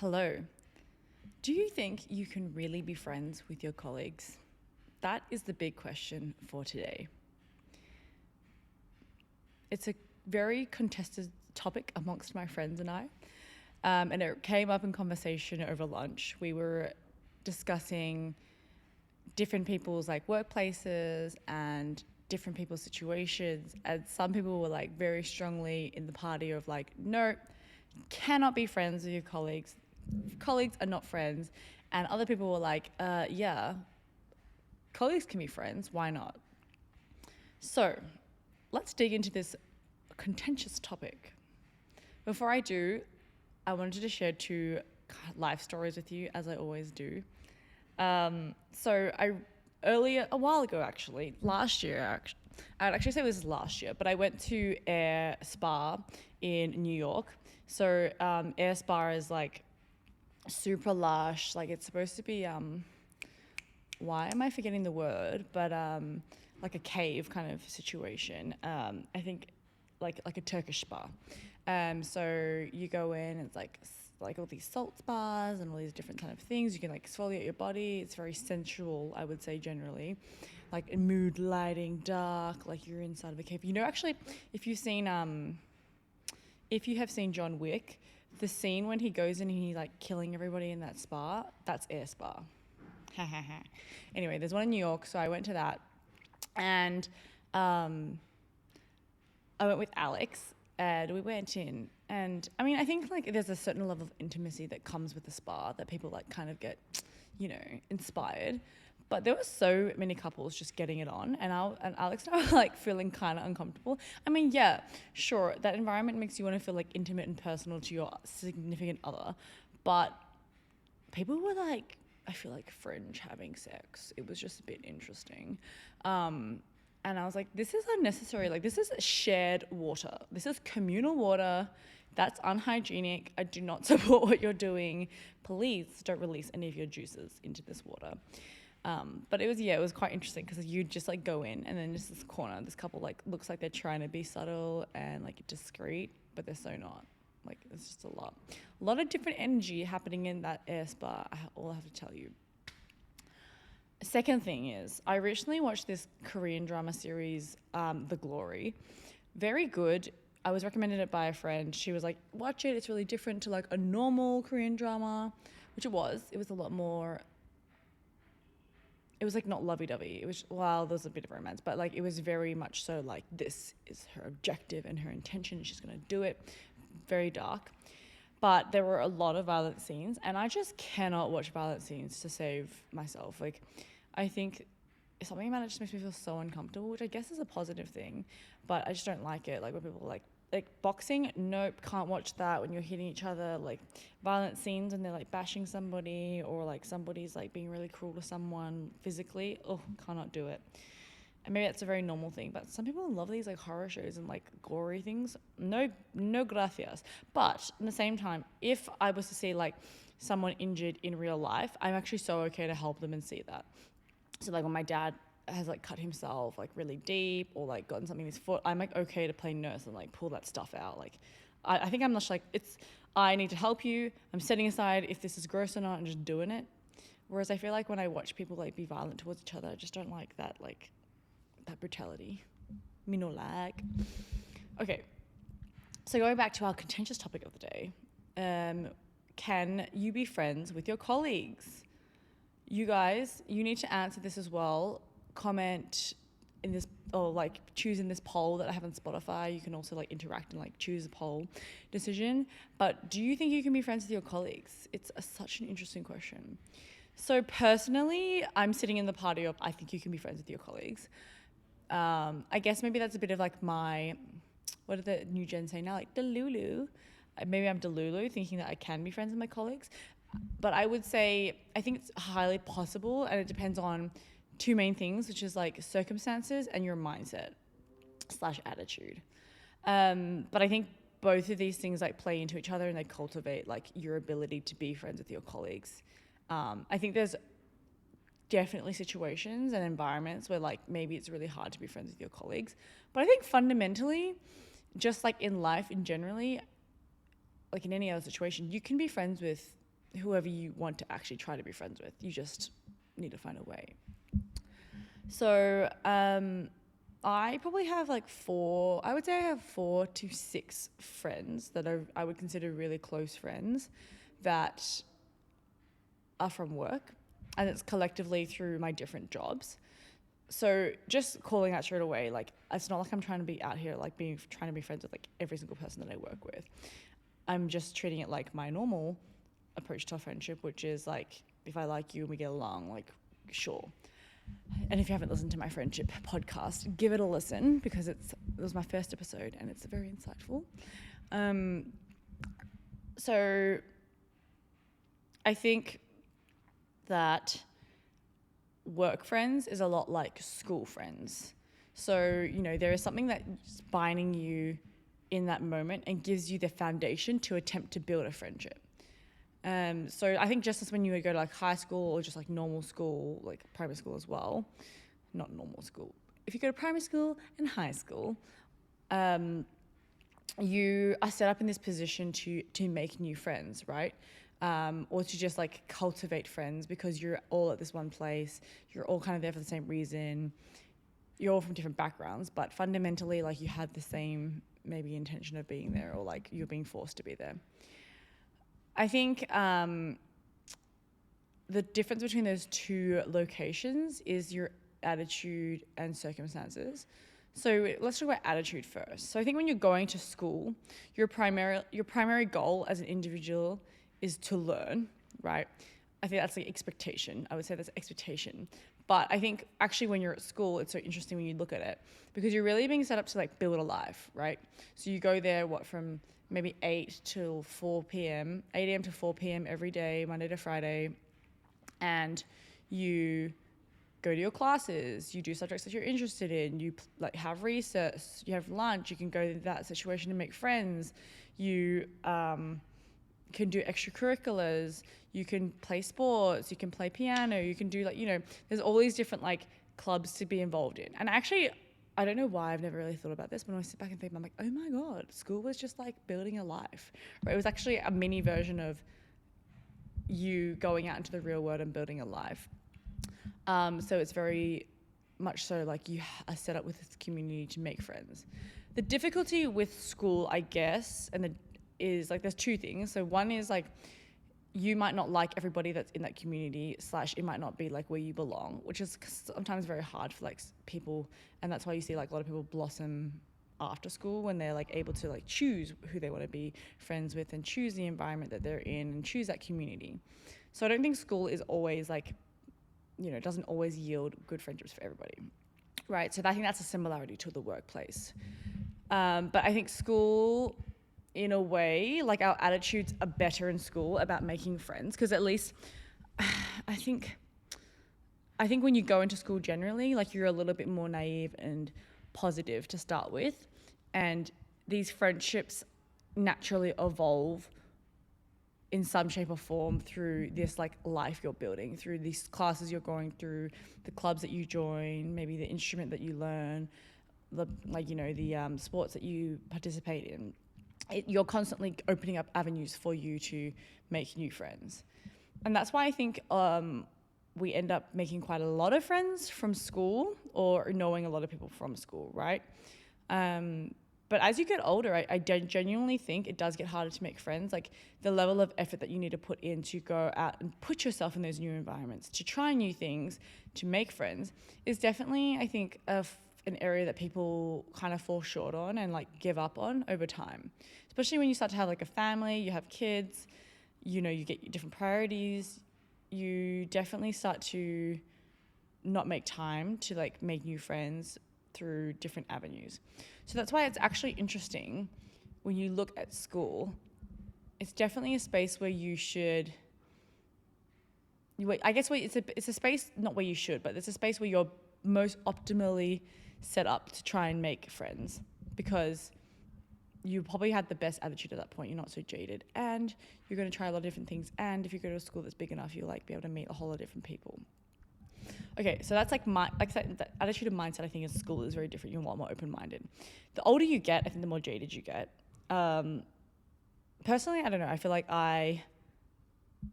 Hello. Do you think you can really be friends with your colleagues? That is the big question for today. It's a very contested topic amongst my friends and I, and it came up in conversation over lunch. We were discussing different people's like workplaces and different people's situations, and some people were like very strongly in the party of like, no, cannot be friends with your colleagues. Colleagues are not friends. And other people were like, yeah, colleagues can be friends. Why not? So let's dig into this contentious topic. Before I do, I wanted to share two life stories with you, as I always do. So I earlier, a while ago actually, last year, I'd actually say it was last year, but I went to Air Spa in New York. So Air Spa is like super lush, like it's supposed to be why am I forgetting the word? But like a cave kind of situation. I think like a Turkish spa. So you go in, it's like all these salt spas and all these different kind of things. You can like exfoliate your body. It's very sensual, I would say generally, like mood lighting, dark, like you're inside of a cave. You know, actually, if you've seen if you have seen John Wick, the scene when he goes in and he's like killing everybody in that spa, that's Air Spa. Anyway, there's one in New York, so I went to that, and I went with Alex, and we went in, and I mean, I think like there's a certain level of intimacy that comes with the spa that people like kind of get, inspired. But there were so many couples just getting it on, and Alex and I were like feeling kind of uncomfortable. I mean, yeah, sure, that environment makes you want to feel like intimate and personal to your significant other, but people were like, I feel like fringe having sex. It was just a bit interesting. And I was like, this is unnecessary. Like, this is shared water. This is communal water. That's unhygienic. I do not support what you're doing. Please don't release any of your juices into this water. But it was quite interesting because you just like go in and then just this corner, this couple like looks like they're trying to be subtle and like discreet, but they're so not. Like, it's just a lot of different energy happening in that Air Spa. All I have to tell you. Second thing is, I recently watched this Korean drama series, The Glory. Very good. I was recommended it by a friend. She was like, watch it. It's really different to like a normal Korean drama, which it was. It was a lot more. It was like not lovey-dovey. It was, well, there was a bit of romance, but like it was very much so like this is her objective and her intention. She's going to do it. Very dark. But there were a lot of violent scenes, and I just cannot watch violent scenes to save myself. Like, I think something about it just makes me feel so uncomfortable, which I guess is a positive thing, but I just don't like it. Like when people like boxing, nope, can't watch that when you're hitting each other. Like violent scenes when they're like bashing somebody or like somebody's like being really cruel to someone physically. Oh, cannot do it. And maybe that's a very normal thing, but some people love these like horror shows and like gory things. No gracias. But at the same time, if I was to see like someone injured in real life, I'm actually so okay to help them and see that. So like when my dad has like cut himself like really deep or like gotten something in his foot, I'm like okay to play nurse and like pull that stuff out. Like I think I'm not like, I need to help you. I'm setting aside if this is gross or not and just doing it. Whereas I feel like when I watch people like be violent towards each other, I just don't like that that brutality. Me no like. Okay, so going back to our contentious topic of the day, can you be friends with your colleagues? You guys, you need to answer this as well. Comment in this, or like choose in this poll that I have on Spotify. You can also like interact and like choose a poll decision. But do you think you can be friends with your colleagues? It's such an interesting question. So personally, I'm sitting in the party of I think you can be friends with your colleagues. I guess maybe that's a bit of like what do the new gen say now? Like delulu. Maybe I'm delulu thinking that I can be friends with my colleagues. But I would say, I think it's highly possible, and it depends on two main things, which is like circumstances and your mindset / attitude. But I think both of these things like play into each other and they cultivate like your ability to be friends with your colleagues. I think there's definitely situations and environments where like maybe it's really hard to be friends with your colleagues. But I think fundamentally, just like in life in generally, like in any other situation, you can be friends with whoever you want to actually try to be friends with. You just need to find a way. So I probably have like I would say I have 4 to 6 friends that I would consider really close friends that are from work, and it's collectively through my different jobs. So just calling out straight away, like, it's not like I'm trying to be out here like trying to be friends with like every single person that I work with. I'm just treating it like my normal approach to a friendship, which is like, if I like you and we get along, like, sure. And if you haven't listened to my friendship podcast, give it a listen, because it was my first episode and it's very insightful. So I think that work friends is a lot like school friends. So, there is something that's binding you in that moment and gives you the foundation to attempt to build a friendship. So I think just as when you would go to like high school or just like normal school, like primary school as well, not normal school. If you go to primary school and high school, you are set up in this position to make new friends, right? Or to just like cultivate friends, because you're all at this one place. You're all kind of there for the same reason. You're all from different backgrounds, but fundamentally, like, you had the same maybe intention of being there, or like you're being forced to be there. I think the difference between those two locations is your attitude and circumstances. So let's talk about attitude first. So I think when you're going to school, your primary goal as an individual is to learn, right? I think that's the expectation. I would say that's expectation. But I think actually when you're at school, it's so interesting when you look at it, because you're really being set up to like build a life, right? So you go there, from maybe 8 till 4 p.m., 8 a.m. to 4 p.m. every day, Monday to Friday, and you go to your classes, you do subjects that you're interested in, you like have research, you have lunch, you can go to that situation and make friends, you can do extracurriculars, you can play sports, you can play piano, you can do there's all these different like clubs to be involved in. And actually, I don't know why I've never really thought about this, but when I sit back and think, I'm like, oh my God, school was just like building a life, right? It was actually a mini version of you going out into the real world and building a life. So it's very much so like you are set up with this community to make friends. The difficulty with school, I guess, is like there's two things. So one is like you might not like everybody that's in that community, / it might not be like where you belong, which is sometimes very hard for like people, and that's why you see like a lot of people blossom after school when they're like able to like choose who they want to be friends with and choose the environment that they're in and choose that community. So I don't think school is always like, it doesn't always yield good friendships for everybody, right? So I think that's a similarity to the workplace. But I think school, in a way, like our attitudes are better in school about making friends, because at least I think when you go into school generally, like you're a little bit more naive and positive to start with, and these friendships naturally evolve in some shape or form through this like life you're building, through these classes you're going through, the clubs that you join, maybe the instrument that you learn, the sports that you participate in. You're constantly opening up avenues for you to make new friends. And that's why I think we end up making quite a lot of friends from school, or knowing a lot of people from school, right? But as you get older, I genuinely think it does get harder to make friends. Like the level of effort that you need to put in to go out and put yourself in those new environments, to try new things, to make friends, is definitely, I think, an area that people kind of fall short on and like give up on over time. Especially when you start to have like a family, you have kids, you get different priorities, you definitely start to not make time to like make new friends through different avenues. So that's why it's actually interesting when you look at school. It's definitely a space where you should, it's a space, not where you should, but it's a space where you're most optimally set up to try and make friends, because you probably had the best attitude at that point. You're not so jaded, and you're going to try a lot of different things. And if you go to a school that's big enough, you'll like be able to meet a whole lot of different people. Okay, so that's like that attitude and mindset. I think in school is very different. You're a lot more open-minded. The older you get, I think the more jaded you get. Personally, I don't know. I feel like I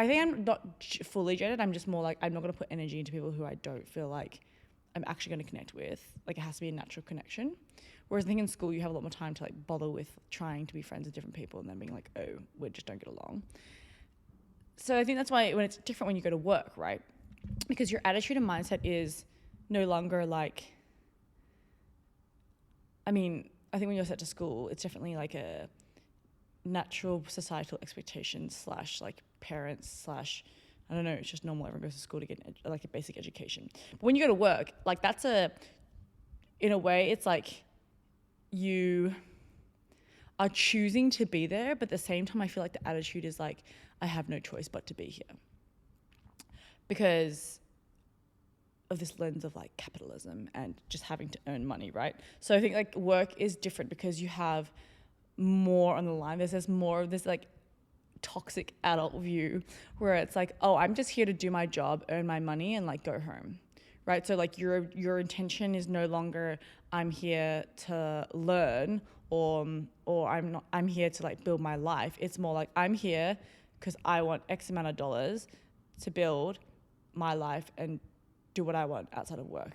I think I'm not fully jaded. I'm just more like, I'm not going to put energy into people who I don't feel like I'm actually going to connect with. Like, it has to be a natural connection. Whereas I think in school you have a lot more time to like bother with trying to be friends with different people and then being like, oh, we just don't get along. So I think that's why when it's different when you go to work, right? Because your attitude and mindset is no longer like, I mean, I think when you're set to school, it's definitely like a natural societal expectations slash like parents slash, I don't know, it's just normal. Everyone goes to school to get like a basic education. But when you go to work, like that's in a way, it's like you are choosing to be there, but at the same time, I feel like the attitude is like, I have no choice but to be here. Because of this lens of like capitalism and just having to earn money, right? So I think like work is different because you have more on the line. There's more of this like toxic adult view where it's like, oh, I'm just here to do my job, earn my money, and like go home, right? So like your intention is no longer I'm here to learn or I'm here to like build my life. It's more like I'm here because I want X amount of dollars to build my life and do what I want outside of work.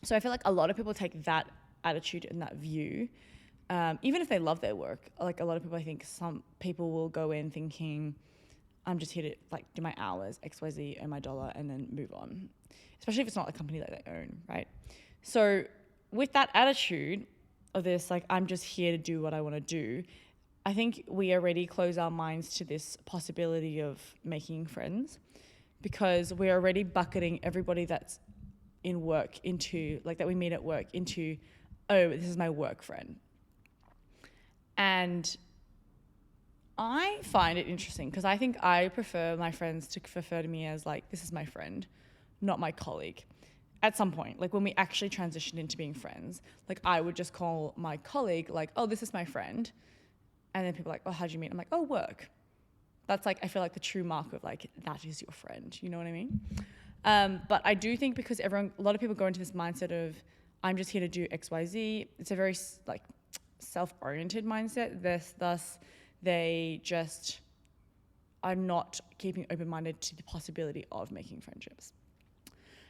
So I feel like a lot of people take that attitude and that view, even if they love their work. Like a lot of people, I think some people will go in thinking, I'm just here to like do my hours, XYZ, earn my dollar, and then move on. Especially if it's not a company that they own, right? So with that attitude of this, like I'm just here to do what I want to do, I think we already close our minds to this possibility of making friends, because we're already bucketing everybody that's in work into, like that we meet at work into, oh, this is my work friend. And I find it interesting because I think I prefer my friends to refer to me as like, this is my friend, not my colleague. At some point, like when we actually transitioned into being friends, like I would just call my colleague like, oh, this is my friend. And then people are like, oh, how'd you meet? I'm like, oh, work. That's like, I feel like the true mark of like, that is your friend. You know what I mean? But I do think because a lot of people go into this mindset of, I'm just here to do X, Y, Z. It's a very like self-oriented mindset. Thus, they just are not keeping open-minded to the possibility of making friendships.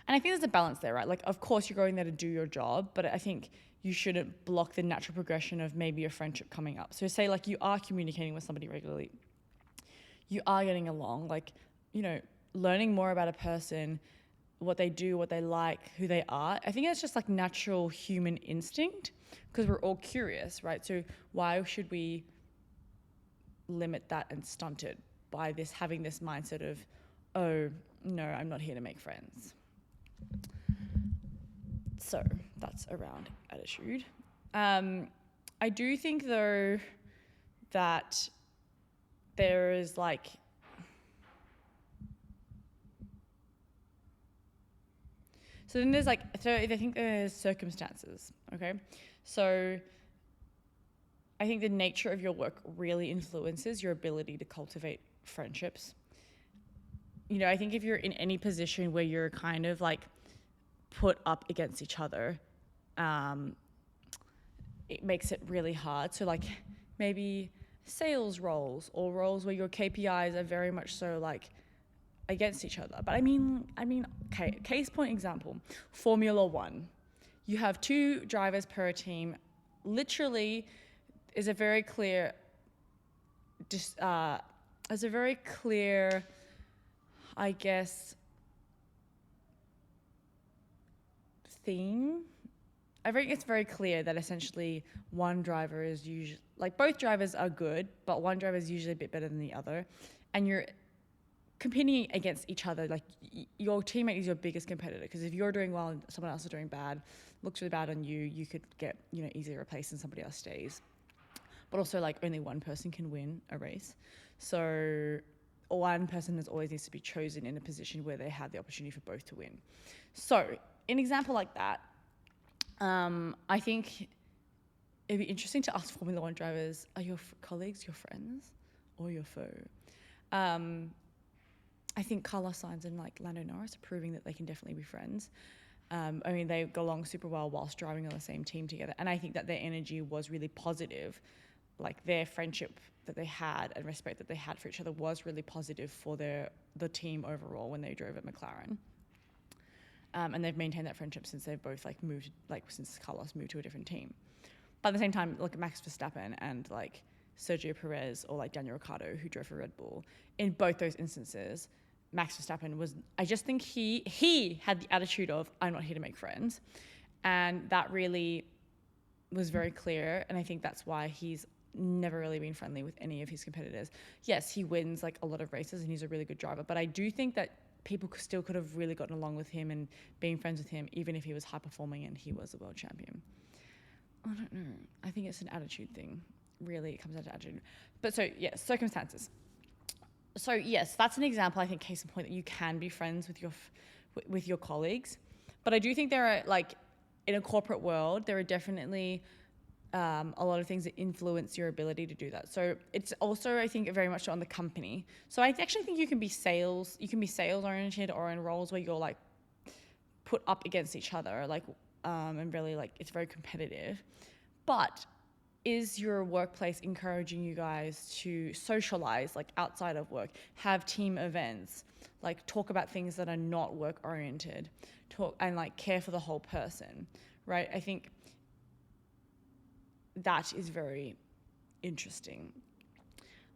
And I think there's a balance there, right? Like, of course, you're going there to do your job, but I think you shouldn't block the natural progression of maybe a friendship coming up. So say like you are communicating with somebody regularly, you are getting along, like, you know, learning more about a person, what they do, what they like, who they are. I think it's just like natural human instinct because we're all curious, right? So why should we limit that and stunt it by having this mindset of, oh, no, I'm not here to make friends. So that's around attitude. I do think though that there is like, so then there's like, so I think there's circumstances, okay? So I think the nature of your work really influences your ability to cultivate friendships. You know, I think if you're in any position where you're kind of like put up against each other, it makes it really hard. So like maybe sales roles or roles where your KPIs are very much so like against each other. But I mean, okay, case point example, Formula One. You have 2 drivers per team. Literally is a very clear, I guess, theme. I think it's very clear that essentially one driver is usually, like both drivers are good, but one driver is usually a bit better than the other. And you're competing against each other. Like your teammate is your biggest competitor, because if you're doing well and someone else is doing bad, looks really bad on you, you could get, you know, easily replaced and somebody else stays. But also like only one person can win a race. So one person always needs to be chosen in a position where they have the opportunity for both to win. So an example like that, I think it'd be interesting to ask Formula One drivers, are your colleagues your friends or your foe? I think Carlos Sainz and like Lando Norris are proving that they can definitely be friends. I mean, they go along super well whilst driving on the same team together. And I think that their energy was really positive. Like their friendship that they had and respect that they had for each other was really positive for the team overall when they drove at McLaren. And they've maintained that friendship since they've both like moved, like since Carlos moved to a different team. But at the same time, look at Max Verstappen and like Sergio Perez or like Daniel Ricciardo, who drove for Red Bull. In both those instances, Max Verstappen was, I just think he had the attitude of, I'm not here to make friends. And that really was very clear. And I think that's why he's never really been friendly with any of his competitors. Yes, he wins like a lot of races and he's a really good driver. But I do think that people still could have really gotten along with him and being friends with him, even if he was high performing and he was a world champion. I don't know. I think it's an attitude thing. Really, it comes down to attitude. But so, yes, circumstances. So, yes, that's an example, I think, case in point, that you can be friends with your colleagues. But I do think there are, like, in a corporate world, there are definitely a lot of things that influence your ability to do that. So it's also, I think, very much on the company. So I actually think you can be sales oriented or in roles where you're like put up against each other, like, and really like it's very competitive. But is your workplace encouraging you guys to socialize, like outside of work, have team events, like talk about things that are not work oriented, talk and like care for the whole person, right? I think that is very interesting.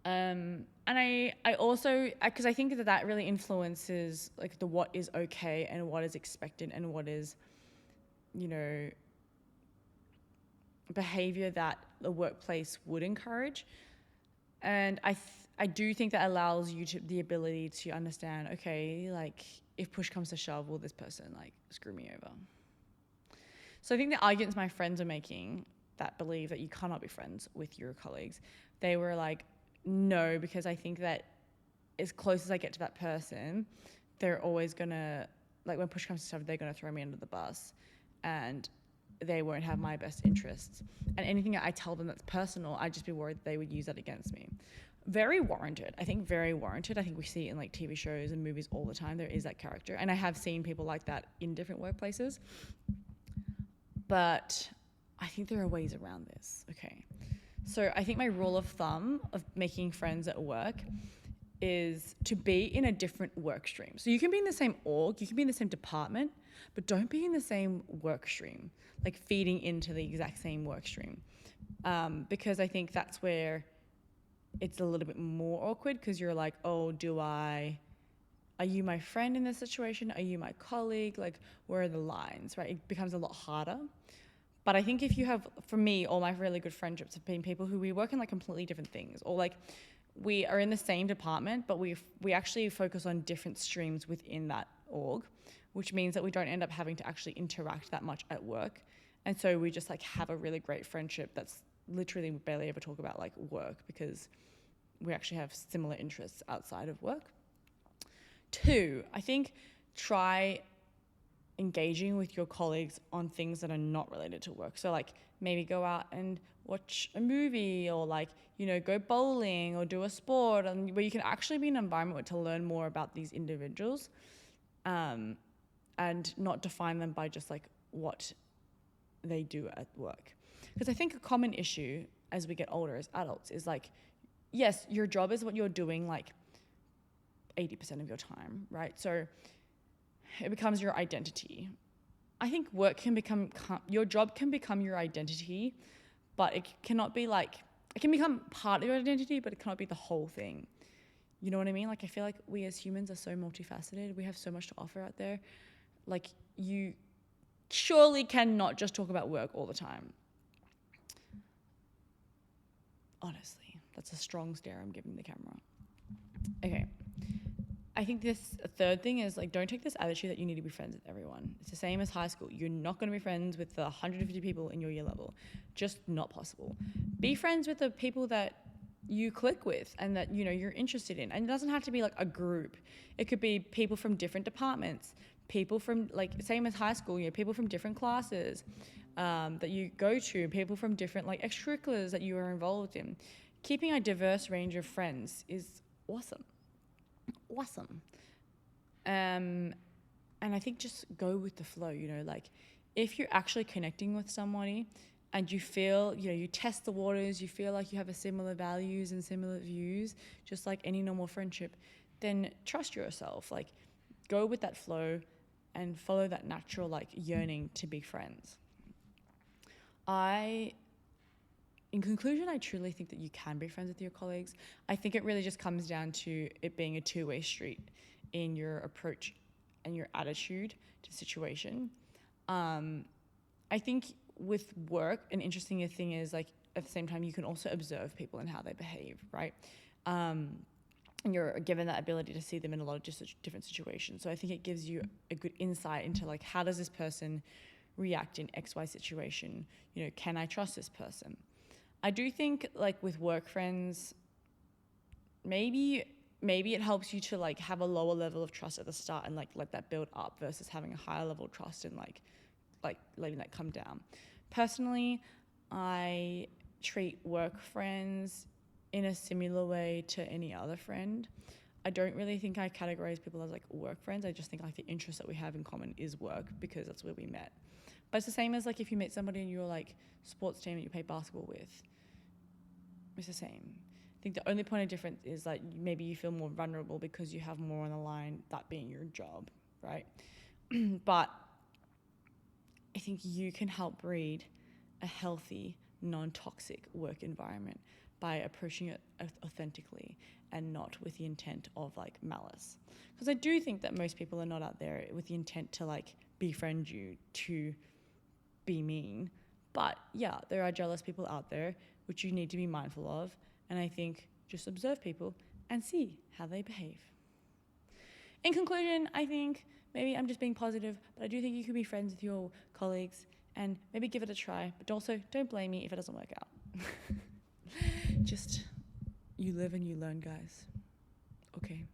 And I also, because I think that really influences like the what is okay and what is expected and what is, you know, behavior that the workplace would encourage. And I do think that allows you to the ability to understand, okay, like if push comes to shove, will this person like screw me over? So I think the arguments my friends are making that believe that you cannot be friends with your colleagues, they were like, no, because I think that as close as I get to that person, they're always gonna, like when push comes to shove, they're gonna throw me under the bus and they won't have my best interests. And anything that I tell them that's personal, I'd just be worried they would use that against me. Very warranted. I think very warranted. I think we see it in like TV shows and movies all the time. There is that character. And I have seen people like that in different workplaces. But I think there are ways around this. Okay. So I think my rule of thumb of making friends at work is to be in a different work stream. So you can be in the same org, you can be in the same department, but don't be in the same work stream, like feeding into the exact same work stream. Because I think that's where it's a little bit more awkward because you're like, oh, are you my friend in this situation? Are you my colleague? Like, where are the lines, right? It becomes a lot harder. But I think if you have, for me, all my really good friendships have been people who we work in like completely different things, or like we are in the same department, but we actually focus on different streams within that org, which means that we don't end up having to actually interact that much at work. And so we just like have a really great friendship that's literally we barely ever talk about like work because we actually have similar interests outside of work. 2, I think try engaging with your colleagues on things that are not related to work. So like maybe go out and watch a movie or like, you know, go bowling or do a sport and where you can actually be in an environment to learn more about these individuals and not define them by just like what they do at work. Because I think a common issue as we get older as adults is like, yes, your job is what you're doing like 80% of your time, right? So it becomes your identity. I think work can become, your job can become your identity, but it cannot be like, it can become part of your identity, but it cannot be the whole thing. You know what I mean? Like I feel like we as humans are so multifaceted. We have so much to offer out there. Like you surely cannot just talk about work all the time. Honestly, that's a strong stare I'm giving the camera. Okay. I think this third thing is like, don't take this attitude that you need to be friends with everyone. It's the same as high school. You're not going to be friends with the 150 people in your year level. Just not possible. Be friends with the people that you click with and that, you know, you're interested in. And it doesn't have to be like a group. It could be people from different departments, people from like, same as high school, you know, people from different classes that you go to, people from different like extracurriculars that you are involved in. Keeping a diverse range of friends is awesome. And I think just go with the flow, you know, like if you're actually connecting with somebody and you feel, you test the waters, you feel like you have a similar values and similar views, just like any normal friendship, then trust yourself. Like, go with that flow and follow that natural, like, yearning to be friends. In conclusion, I truly think that you can be friends with your colleagues. I think it really just comes down to it being a two-way street in your approach and your attitude to situation. I think with work, an interesting thing is, like, at the same time, you can also observe people and how they behave, right? And you're given that ability to see them in a lot of different situations. So I think it gives you a good insight into, like, how does this person react in XY situation? Can I trust this person? I do think, like, with work friends, maybe it helps you to, like, have a lower level of trust at the start and, like, let that build up versus having a higher level of trust and like letting that come down. Personally, I treat work friends in a similar way to any other friend. I don't really think I categorize people as, like, work friends. I just think, like, the interest that we have in common is work because that's where we met. But it's the same as, like, if you meet somebody in your, like, sports team that you play basketball with. It's the same. I think the only point of difference is that maybe you feel more vulnerable because you have more on the line, that being your job, right? But I think you can help breed a healthy, non-toxic work environment by approaching it authentically and not with the intent of, like, malice. Because I do think that most people are not out there with the intent to, like, befriend you, to be mean. But yeah, there are jealous people out there, which you need to be mindful of. And I think just observe people and see how they behave. In conclusion, I think maybe I'm just being positive, but I do think you can be friends with your colleagues and maybe give it a try. But also, don't blame me if it doesn't work out. Just, you live and you learn, guys. Okay.